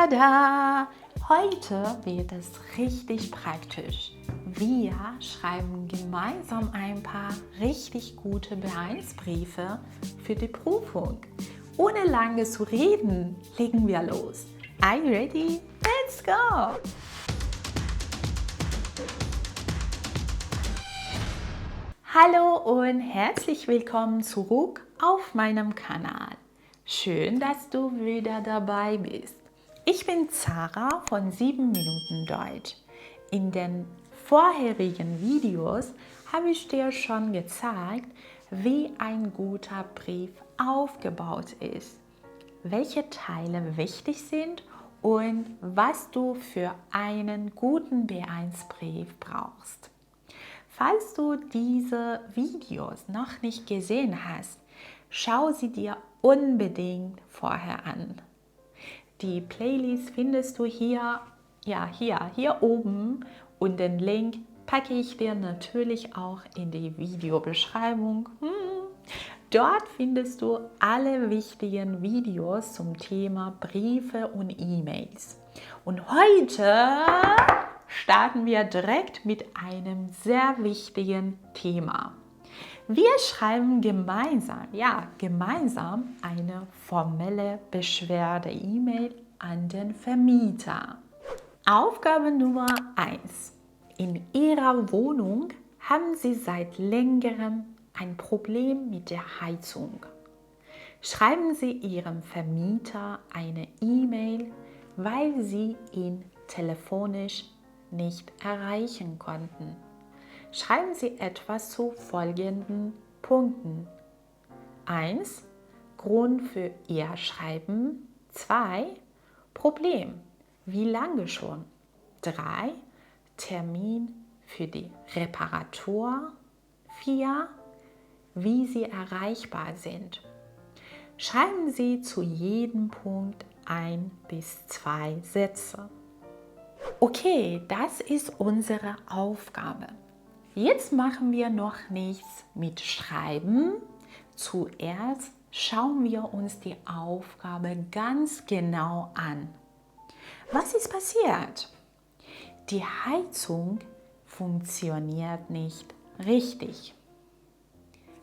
Tada! Heute wird es richtig praktisch. Wir schreiben gemeinsam ein paar richtig gute B1-Briefe für die Prüfung. Ohne lange zu reden, legen wir los. Are you ready? Let's go! Hallo und herzlich willkommen zurück auf meinem Kanal. Schön, dass du wieder dabei bist. Ich bin Zara von 7 Minuten Deutsch. In den vorherigen Videos habe ich dir schon gezeigt, wie ein guter Brief aufgebaut ist, welche Teile wichtig sind und was du für einen guten B1-Brief brauchst. Falls du diese Videos noch nicht gesehen hast, schau sie dir unbedingt vorher an. Die Playlist findest du hier oben und den Link packe ich dir natürlich auch in die Videobeschreibung. Dort findest du alle wichtigen Videos zum Thema Briefe und E-Mails. Und heute starten wir direkt mit einem sehr wichtigen Thema. Wir schreiben gemeinsam eine formelle Beschwerde-E-Mail an den Vermieter. Aufgabe Nummer 1. In Ihrer Wohnung haben Sie seit längerem ein Problem mit der Heizung. Schreiben Sie Ihrem Vermieter eine E-Mail, weil Sie ihn telefonisch nicht erreichen konnten. Schreiben Sie etwas zu folgenden Punkten. 1. Grund für Ihr Schreiben. 2. Problem. Wie lange schon? 3. Termin für die Reparatur. 4. Wie Sie erreichbar sind. Schreiben Sie zu jedem Punkt 1 bis 2 Sätze. Okay, das ist unsere Aufgabe. Jetzt machen wir noch nichts mit Schreiben. Zuerst schauen wir uns die Aufgabe ganz genau an. Was ist passiert? Die Heizung funktioniert nicht richtig.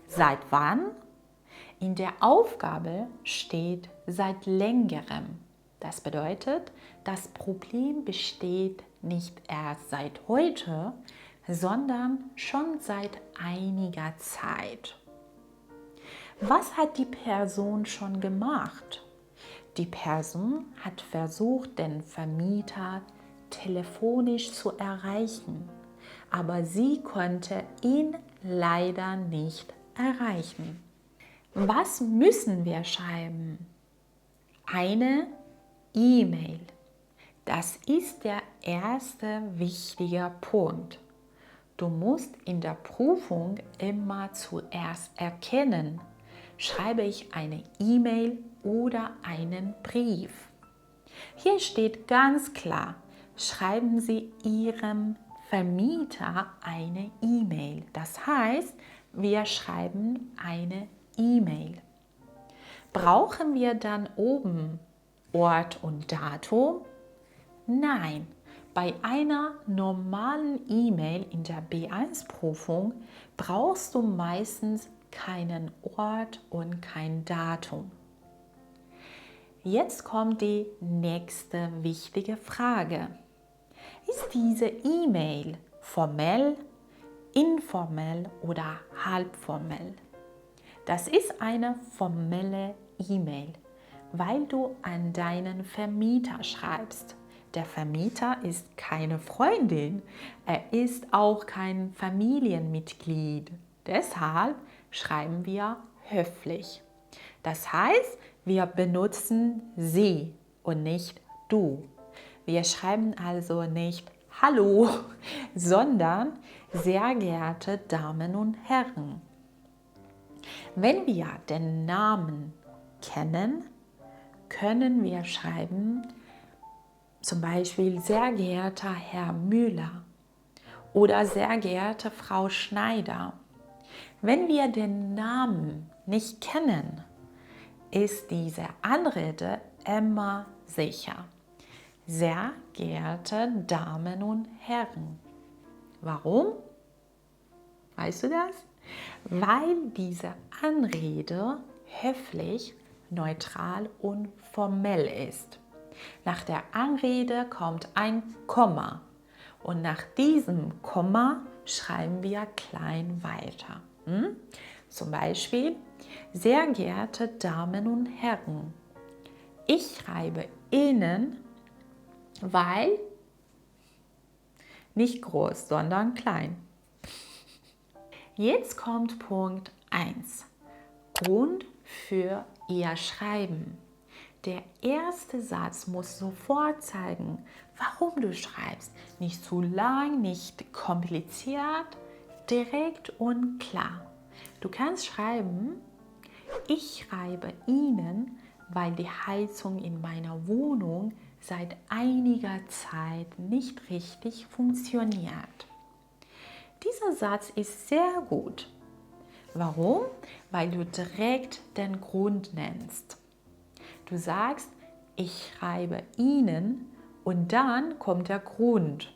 Seit wann? In der Aufgabe steht seit längerem. Das bedeutet, das Problem besteht nicht erst seit heute, sondern schon seit einiger Zeit. Was hat die Person schon gemacht? Die Person hat versucht, den Vermieter telefonisch zu erreichen, aber sie konnte ihn leider nicht erreichen. Was müssen wir schreiben? Eine E-Mail. Das ist der erste wichtige Punkt. Du musst in der Prüfung immer zuerst erkennen, schreibe ich eine E-Mail oder einen Brief. Hier steht ganz klar, schreiben Sie Ihrem Vermieter eine E-Mail. Das heißt, wir schreiben eine E-Mail. Brauchen wir dann oben Ort und Datum? Nein. Bei einer normalen E-Mail in der B1-Prüfung brauchst du meistens keinen Ort und kein Datum. Jetzt kommt die nächste wichtige Frage. Ist diese E-Mail formell, informell oder halbformell? Das ist eine formelle E-Mail, weil du an deinen Vermieter schreibst. Der Vermieter ist keine Freundin, er ist auch kein Familienmitglied. Deshalb schreiben wir höflich. Das heißt, wir benutzen Sie und nicht du. Wir schreiben also nicht Hallo, sondern sehr geehrte Damen und Herren. Wenn wir den Namen kennen, können wir schreiben, zum Beispiel sehr geehrter Herr Müller oder sehr geehrte Frau Schneider. Wenn wir den Namen nicht kennen, ist diese Anrede immer sicher. Sehr geehrte Damen und Herren. Warum? Weißt du das? Weil diese Anrede höflich, neutral und formell ist. Nach der Anrede kommt ein Komma und nach diesem Komma schreiben wir klein weiter. Zum Beispiel, sehr geehrte Damen und Herren, ich schreibe Ihnen, weil nicht groß, sondern klein. Jetzt kommt Punkt 1. Grund für Ihr Schreiben. Der erste Satz muss sofort zeigen, warum du schreibst. Nicht zu lang, nicht kompliziert, direkt und klar. Du kannst schreiben, ich schreibe Ihnen, weil die Heizung in meiner Wohnung seit einiger Zeit nicht richtig funktioniert. Dieser Satz ist sehr gut. Warum? Weil du direkt den Grund nennst. Du sagst, ich schreibe Ihnen und dann kommt der Grund,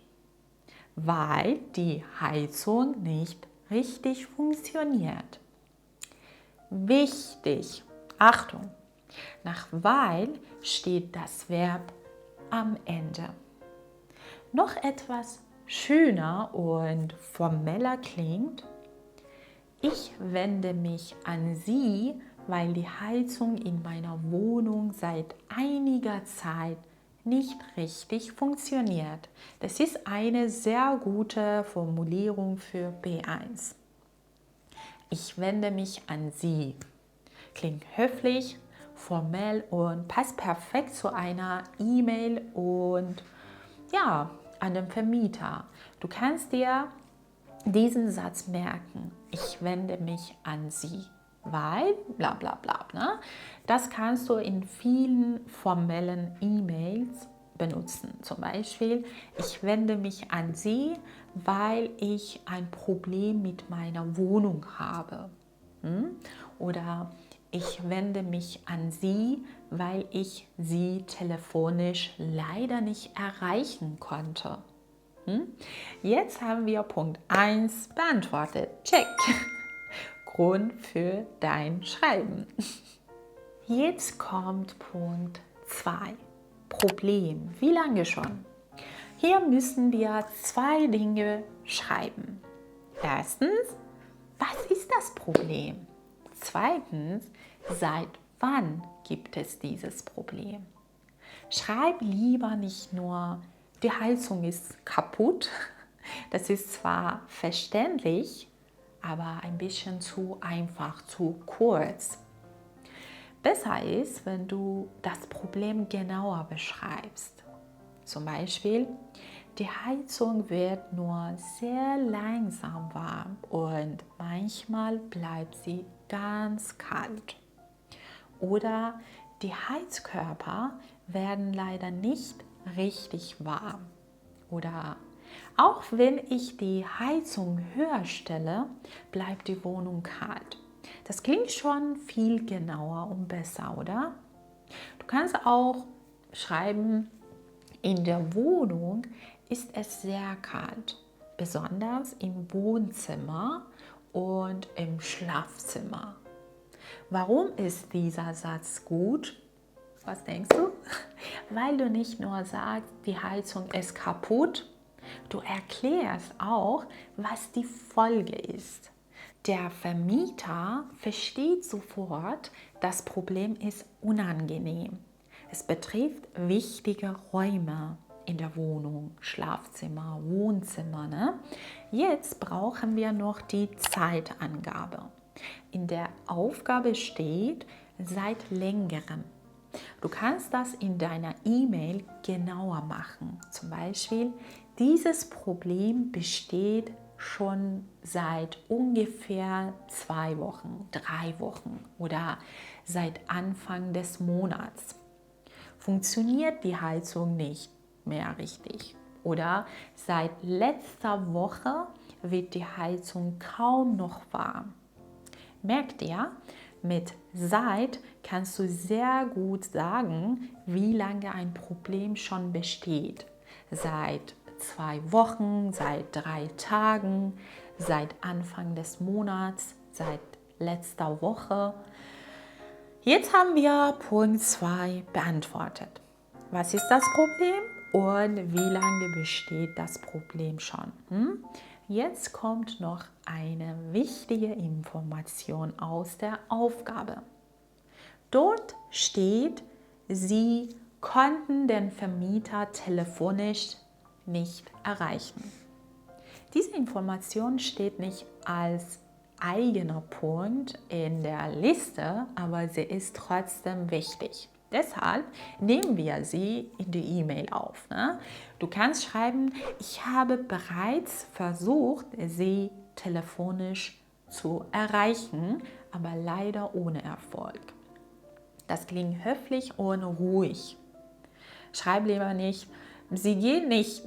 weil die Heizung nicht richtig funktioniert. Wichtig, Achtung, nach weil steht das Verb am Ende. Noch etwas schöner und formeller klingt, ich wende mich an Sie, weil die Heizung in meiner Wohnung seit einiger Zeit nicht richtig funktioniert. Das ist eine sehr gute Formulierung für B1. Ich wende mich an Sie. Klingt höflich, formell und passt perfekt zu einer E-Mail und ja, an den Vermieter. Du kannst dir diesen Satz merken. Ich wende mich an Sie, weil bla bla bla. Ne? Das kannst du in vielen formellen E-Mails benutzen. Zum Beispiel, ich wende mich an Sie, weil ich ein Problem mit meiner Wohnung habe. Oder ich wende mich an Sie, weil ich Sie telefonisch leider nicht erreichen konnte. Jetzt haben wir Punkt 1 beantwortet. Check. Grund für dein Schreiben. Jetzt kommt Punkt 2. Problem. Wie lange schon? Hier müssen wir 2 Dinge schreiben. Erstens, was ist das Problem? Zweitens, seit wann gibt es dieses Problem? Schreib lieber nicht nur, die Heizung ist kaputt. Das ist zwar verständlich, aber ein bisschen zu einfach, zu kurz. Besser ist, wenn du das Problem genauer beschreibst. Zum Beispiel, die Heizung wird nur sehr langsam warm und manchmal bleibt sie ganz kalt. Oder die Heizkörper werden leider nicht richtig warm. Oder auch wenn ich die Heizung höher stelle, bleibt die Wohnung kalt. Das klingt schon viel genauer und besser, oder? Du kannst auch schreiben, in der Wohnung ist es sehr kalt, besonders im Wohnzimmer und im Schlafzimmer. Warum ist dieser Satz gut? Was denkst du? Weil du nicht nur sagst, die Heizung ist kaputt, du erklärst auch, was die Folge ist. Der Vermieter versteht sofort, das Problem ist unangenehm. Es betrifft wichtige Räume in der Wohnung, Schlafzimmer, Wohnzimmer. Ne? Jetzt brauchen wir noch die Zeitangabe. In der Aufgabe steht seit längerem. Du kannst das in deiner E-Mail genauer machen. Zum Beispiel, dieses Problem besteht schon seit ungefähr 2 Wochen, 3 Wochen oder seit Anfang des Monats. Funktioniert die Heizung nicht mehr richtig oder seit letzter Woche wird die Heizung kaum noch warm. Merkt ihr, Mit seit kannst du sehr gut sagen, wie lange ein Problem schon besteht. Seit 2 Wochen, seit 3 Tagen, seit Anfang des Monats, seit letzter Woche. Jetzt haben wir Punkt 2 beantwortet. Was ist das Problem und wie lange besteht das Problem schon? Jetzt kommt noch eine wichtige Information aus der Aufgabe. Dort steht, Sie konnten den Vermieter telefonisch nicht erreichen. Diese Information steht nicht als eigener Punkt in der Liste, aber sie ist trotzdem wichtig. Deshalb nehmen wir sie in die E-Mail auf. Du kannst schreiben, ich habe bereits versucht, sie telefonisch zu erreichen, aber leider ohne Erfolg. Das klingt höflich und ruhig. Schreib lieber nicht, sie gehen nicht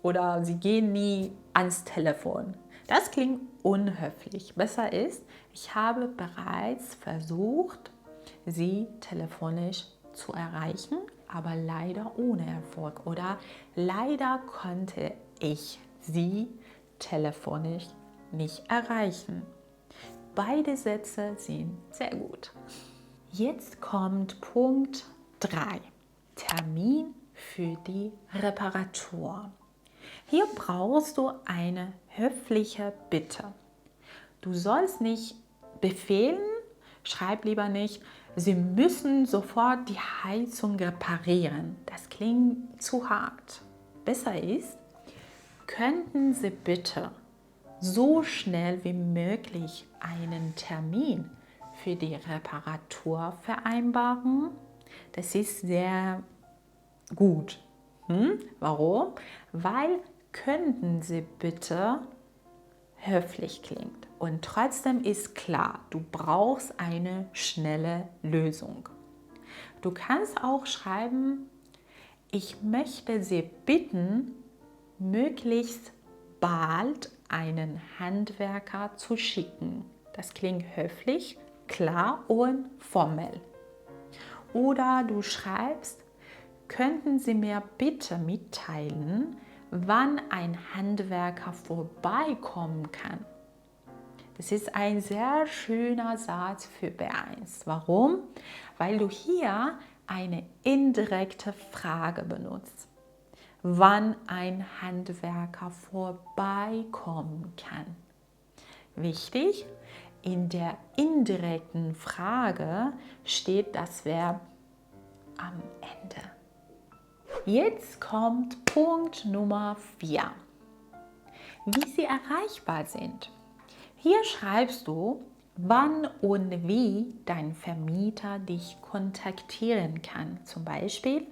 oder sie gehen nie ans Telefon. Das klingt unhöflich. Besser ist, ich habe bereits versucht, sie telefonisch zu erreichen, aber leider ohne Erfolg. Oder leider konnte ich sie telefonisch nicht erreichen. Beide Sätze sind sehr gut. Jetzt kommt Punkt 3. Termin für die Reparatur. Hier brauchst du eine höfliche Bitte. Du sollst nicht befehlen, schreib lieber nicht, Sie müssen sofort die Heizung reparieren. Das klingt zu hart. Besser ist, könnten Sie bitte so schnell wie möglich einen Termin für die Reparatur vereinbaren? Das ist sehr gut. Warum? Weil könnten Sie bitte höflich klingt. Und trotzdem ist klar, du brauchst eine schnelle Lösung. Du kannst auch schreiben, ich möchte Sie bitten, möglichst bald einen Handwerker zu schicken. Das klingt höflich, klar und formell. Oder du schreibst, könnten Sie mir bitte mitteilen, wann ein Handwerker vorbeikommen kann? Das ist ein sehr schöner Satz für B1. Warum? Weil du hier eine indirekte Frage benutzt. Wann ein Handwerker vorbeikommen kann. Wichtig, in der indirekten Frage steht das Verb am Ende. Jetzt kommt Punkt Nummer 4. Wie sie erreichbar sind. Hier schreibst du, wann und wie dein Vermieter dich kontaktieren kann. Zum Beispiel,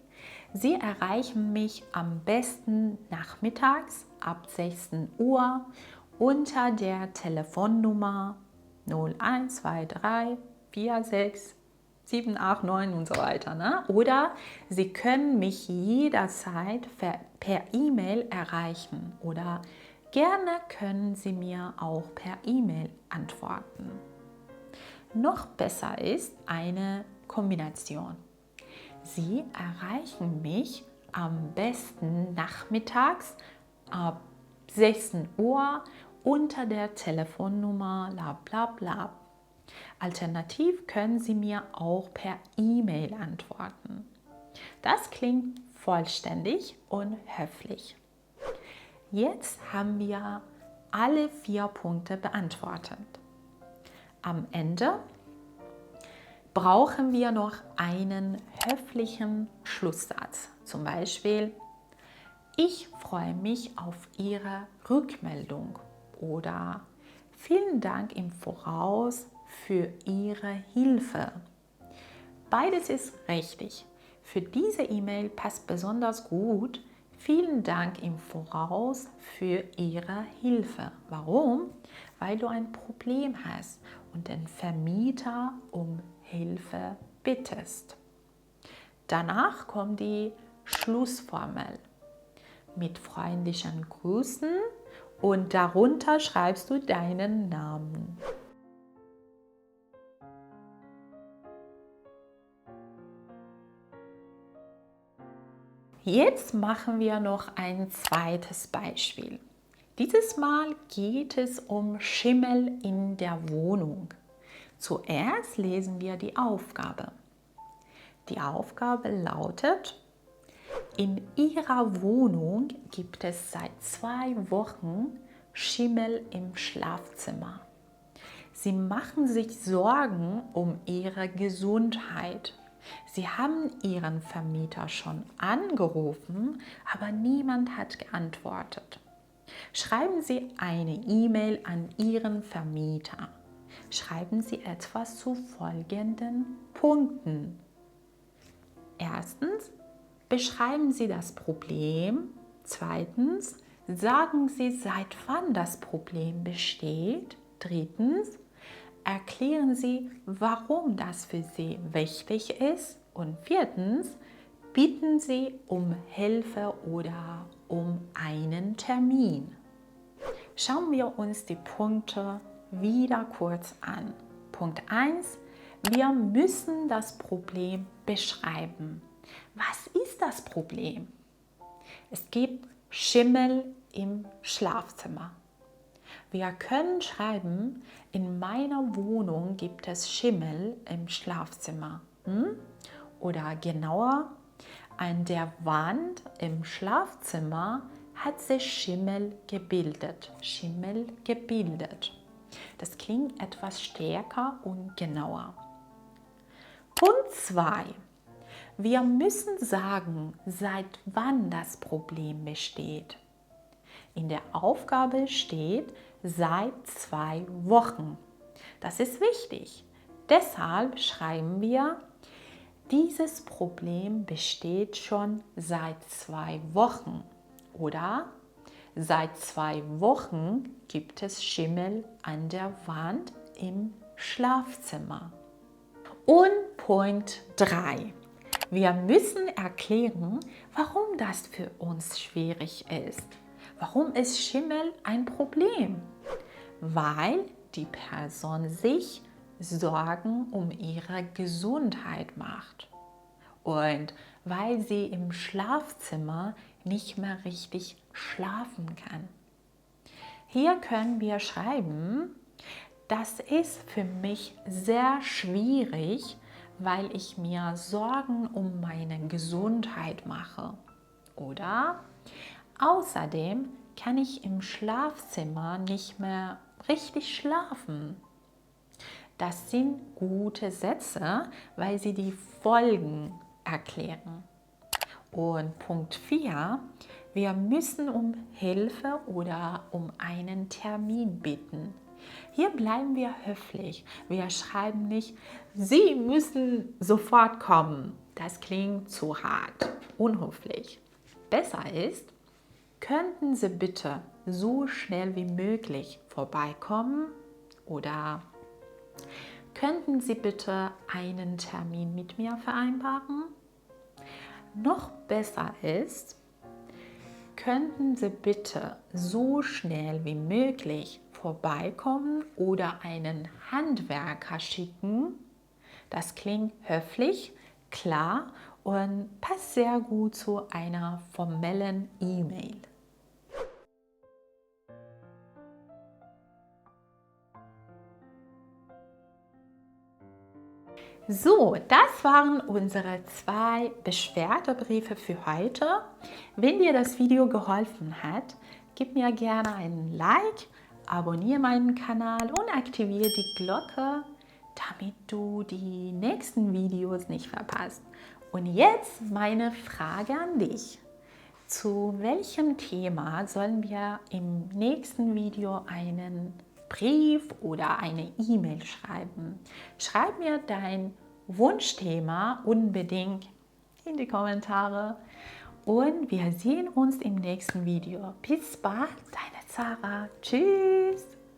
Sie erreichen mich am besten nachmittags ab 16 Uhr unter der Telefonnummer 0123 46 789 und so weiter. Oder Sie können mich jederzeit per E-Mail erreichen oder gerne können Sie mir auch per E-Mail antworten. Noch besser ist eine Kombination. Sie erreichen mich am besten nachmittags ab 16 Uhr unter der Telefonnummer bla bla bla. Alternativ können Sie mir auch per E-Mail antworten. Das klingt vollständig und höflich. Jetzt haben wir alle 4 Punkte beantwortet. Am Ende brauchen wir noch einen höflichen Schlusssatz. Zum Beispiel, ich freue mich auf Ihre Rückmeldung oder vielen Dank im Voraus für Ihre Hilfe. Beides ist richtig. Für diese E-Mail passt besonders gut, vielen Dank im Voraus für Ihre Hilfe. Warum? Weil du ein Problem hast und den Vermieter um Hilfe bittest. Danach kommt die Schlussformel mit freundlichen Grüßen und darunter schreibst du deinen Namen. Jetzt machen wir noch ein zweites Beispiel. Dieses Mal geht es um Schimmel in der Wohnung. Zuerst lesen wir die Aufgabe. Die Aufgabe lautet: In Ihrer Wohnung gibt es seit 2 Wochen Schimmel im Schlafzimmer. Sie machen sich Sorgen um Ihre Gesundheit. Sie haben Ihren Vermieter schon angerufen, aber niemand hat geantwortet. Schreiben Sie eine E-Mail an Ihren Vermieter. Schreiben Sie etwas zu folgenden Punkten. Erstens, beschreiben Sie das Problem. Zweitens, sagen Sie, seit wann das Problem besteht. Drittens, erklären Sie, warum das für Sie wichtig ist. Und viertens, bitten Sie um Hilfe oder um einen Termin. Schauen wir uns die Punkte wieder kurz an. Punkt 1. Wir müssen das Problem beschreiben. Was ist das Problem? Es gibt Schimmel im Schlafzimmer. Wir können schreiben, in meiner Wohnung gibt es Schimmel im Schlafzimmer. Oder genauer, an der Wand im Schlafzimmer hat sich Schimmel gebildet. Schimmel gebildet. Das klingt etwas stärker und genauer. Punkt 2. Wir müssen sagen, seit wann das Problem besteht. In der Aufgabe steht seit 2 Wochen. Das ist wichtig. Deshalb schreiben wir, dieses Problem besteht schon seit 2 Wochen. Oder seit 2 Wochen gibt es Schimmel an der Wand im Schlafzimmer. Und Punkt 3. Wir müssen erklären, warum das für uns schwierig ist. Warum ist Schimmel ein Problem? Weil die Person sich Sorgen um ihre Gesundheit macht und weil sie im Schlafzimmer nicht mehr richtig schlafen kann. Hier können wir schreiben, das ist für mich sehr schwierig, weil ich mir Sorgen um meine Gesundheit mache. Oder außerdem kann ich im Schlafzimmer nicht mehr richtig schlafen. Das sind gute Sätze, weil sie die Folgen erklären. Und Punkt 4, wir müssen um Hilfe oder um einen Termin bitten. Hier bleiben wir höflich. Wir schreiben nicht, Sie müssen sofort kommen. Das klingt zu hart, unhöflich. Besser ist, könnten Sie bitte so schnell wie möglich vorbeikommen? Oder könnten Sie bitte einen Termin mit mir vereinbaren? Noch besser ist, könnten Sie bitte so schnell wie möglich vorbeikommen oder einen Handwerker schicken? Das klingt höflich, klar und passt sehr gut zu einer formellen E-Mail. So, das waren unsere 2 Beschwerdebriefe für heute. Wenn dir das Video geholfen hat, gib mir gerne einen Like, abonniere meinen Kanal und aktiviere die Glocke, damit du die nächsten Videos nicht verpasst. Und jetzt meine Frage an dich. Zu welchem Thema sollen wir im nächsten Video einen Brief oder eine E-Mail schreiben? Schreib mir dein Wunschthema unbedingt in die Kommentare und wir sehen uns im nächsten Video. Bis bald, deine Zara. Tschüss!